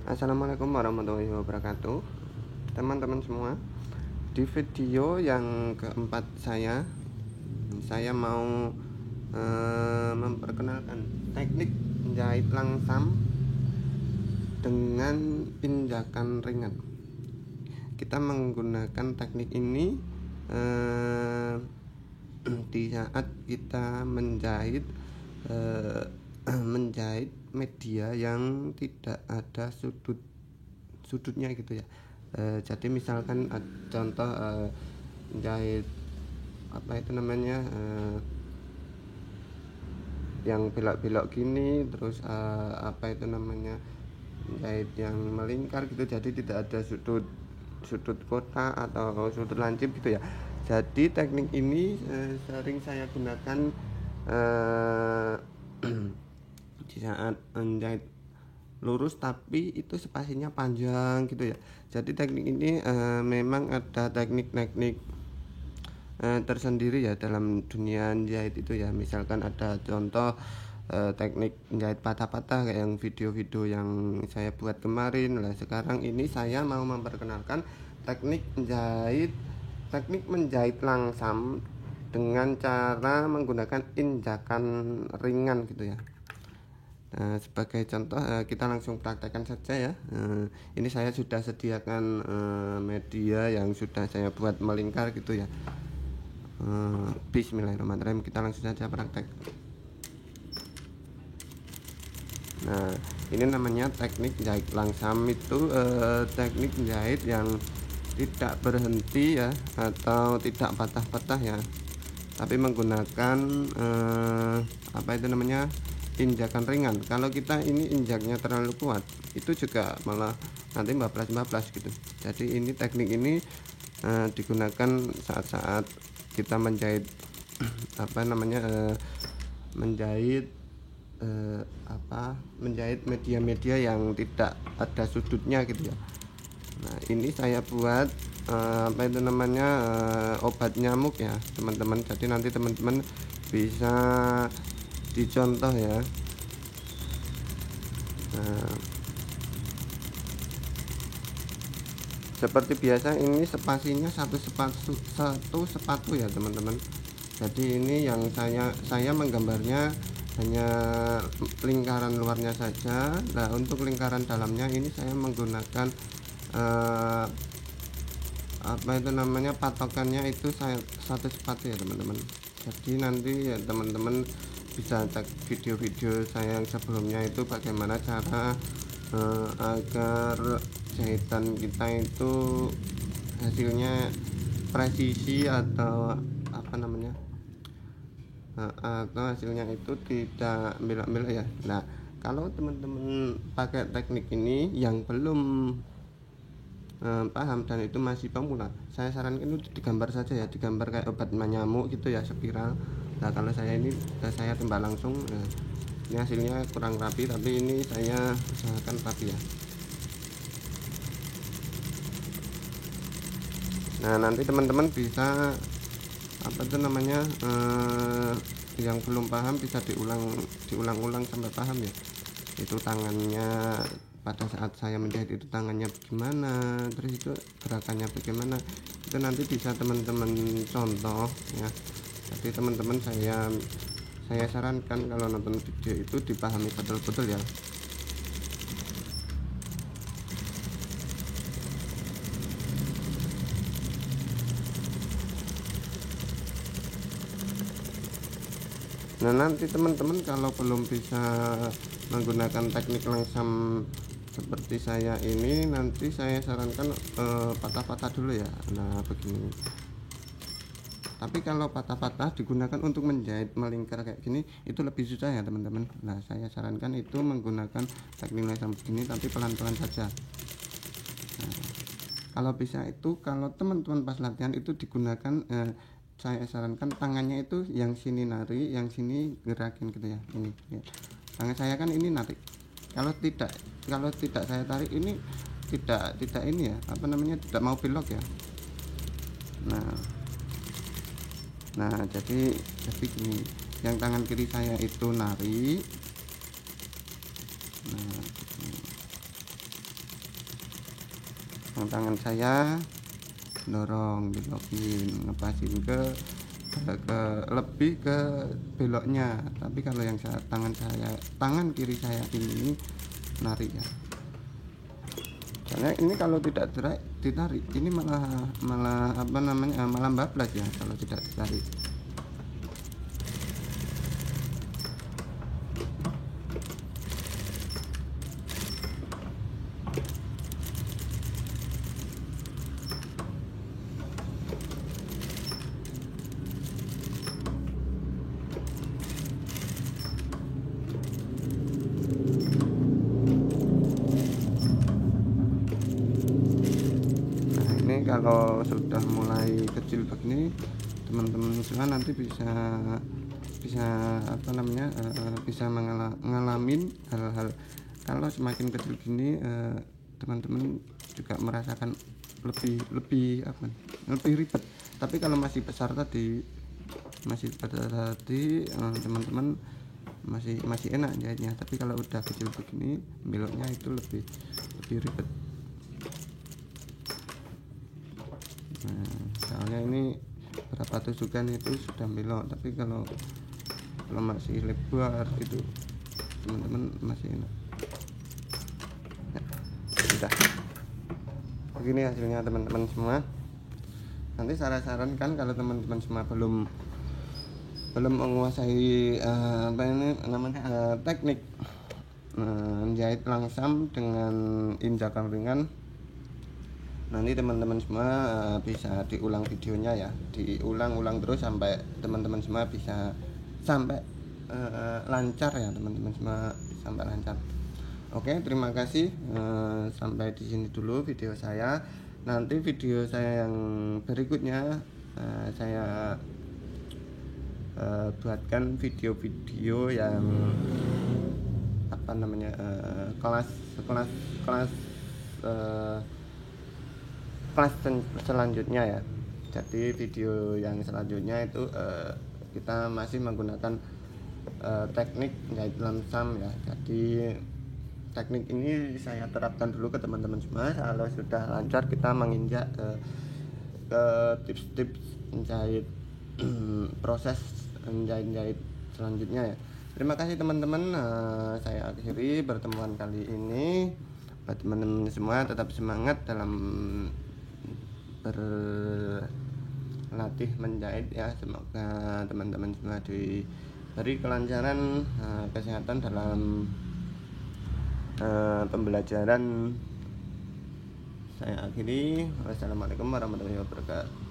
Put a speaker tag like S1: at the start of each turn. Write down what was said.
S1: Assalamualaikum warahmatullahi wabarakatuh, teman-teman semua. Di video yang keempat saya mau memperkenalkan teknik menjahit langsam dengan injakan ringan. Kita menggunakan teknik ini di saat kita menjahit media yang tidak ada sudutnya gitu ya. Jadi misalkan contoh menjahit yang belok-belok gini, terus menjahit yang melingkar gitu, jadi tidak ada sudut kotak atau sudut lancip gitu ya. Jadi teknik ini sering saya gunakan di saat menjahit lurus tapi itu spasinya panjang gitu ya. Jadi teknik ini memang ada teknik-teknik tersendiri ya dalam dunia jahit itu ya. Misalkan ada contoh teknik menjahit patah-patah kayak yang video-video yang saya buat kemarin. Nah, sekarang ini saya mau memperkenalkan teknik menjahit langsam dengan cara menggunakan injakan ringan gitu ya. Nah, sebagai contoh kita langsung praktekkan saja ya. Ini saya sudah sediakan media yang sudah saya buat melingkar gitu ya. Bismillahirrahmanirrahim, kita langsung saja praktek. Nah, ini namanya teknik jahit langsam. Itu teknik jahit yang tidak berhenti ya, atau tidak patah-patah ya, tapi menggunakan injakan ringan. Kalau kita ini injaknya terlalu kuat, itu juga malah nanti bablas gitu. Jadi ini teknik ini digunakan saat-saat kita menjahit menjahit media-media yang tidak ada sudutnya gitu ya. Nah, ini saya buat obat nyamuk ya teman-teman. Jadi nanti teman-teman bisa dicontoh ya. Nah, seperti biasa ini spasinya satu sepatu ya teman-teman. Jadi ini yang saya menggambarnya hanya lingkaran luarnya saja. Nah, untuk lingkaran dalamnya ini saya menggunakan patokannya itu saya satu sepatu ya teman-teman. Jadi nanti ya teman-teman bisa cek video-video saya yang sebelumnya itu bagaimana cara agar jahitan kita itu hasilnya presisi atau atau hasilnya itu tidak belak-belak ya. Nah, kalau teman-teman pakai teknik ini yang belum paham dan itu masih pemula, saya sarankan itu digambar saja ya, digambar kayak obat nyamuk gitu ya, spiral. Nah, kalau saya tembak langsung. Nah, ini hasilnya kurang rapi, tapi ini saya usahakan rapi ya. Nah, nanti teman-teman bisa yang belum paham bisa diulang-ulang sampai paham ya. Itu tangannya pada saat saya menjahit itu tangannya bagaimana, terus itu gerakannya bagaimana, itu nanti bisa teman-teman contoh ya. Jadi teman-teman saya sarankan kalau nonton video itu dipahami betul-betul ya. Nah, nanti teman-teman kalau belum bisa menggunakan teknik langsam seperti saya ini, nanti saya sarankan patah-patah dulu ya. Nah, begini. Tapi kalau patah-patah digunakan untuk menjahit melingkar kayak gini itu lebih susah ya teman-teman. Nah, saya sarankan itu menggunakan teknik langsam begini, tapi pelan-pelan saja. Nah, kalau bisa itu kalau teman-teman pas latihan itu digunakan saya sarankan tangannya itu yang sini narik, yang sini gerakin gitu ya. Ini ya. Tangan saya kan ini narik. Kalau tidak saya tarik ini tidak ini ya, tidak mau belok ya. Nah, jadi gini, yang tangan kiri saya itu narik. Nah, tangan saya dorong, belokin, ngepasin ke lebih ke beloknya. Tapi kalau yang tangan kiri saya ini narik ya, soalnya ini kalau tidak ditarik ini malah apa namanya, malah bablas ya kalau tidak ditarik. Kalau sudah mulai kecil begini, teman-teman semua nanti bisa apa namanya, bisa ngalamin hal-hal. Kalau semakin kecil gini, teman-teman juga merasakan lebih ribet. Tapi kalau masih besar tadi, teman-teman masih enak jahitnya. Tapi kalau udah kecil begini, beloknya itu lebih ribet. Nah, soalnya ini berapa tusukan itu sudah belok, tapi kalau masih lebar itu teman-teman masih enak. Ya, sudah begini hasilnya teman-teman semua. Nanti saya sarankan kalau teman-teman semua belum menguasai apa ini namanya, teknik menjahit langsam dengan injakan ringan, nanti teman-teman semua bisa diulang videonya ya, diulang terus sampai teman-teman semua bisa sampai lancar ya teman-teman semua, sampai lancar. Oke, terima kasih, sampai di sini dulu video saya. Nanti video saya yang berikutnya saya buatkan video-video yang apa namanya, kelas selanjutnya ya. Jadi video yang selanjutnya itu kita masih menggunakan teknik jahit lamsam ya. Jadi teknik ini saya terapkan dulu ke teman-teman semua. Kalau sudah lancar, kita menginjak ke tips-tips menjahit proses menjahit selanjutnya ya. Terima kasih teman-teman, saya akhiri pertemuan kali ini. Buat teman-teman semua tetap semangat dalam berlatih menjahit ya. Semoga teman-teman semua diberi kelancaran, kesehatan dalam pembelajaran. Saya akhiri. Wassalamualaikum warahmatullahi wabarakatuh.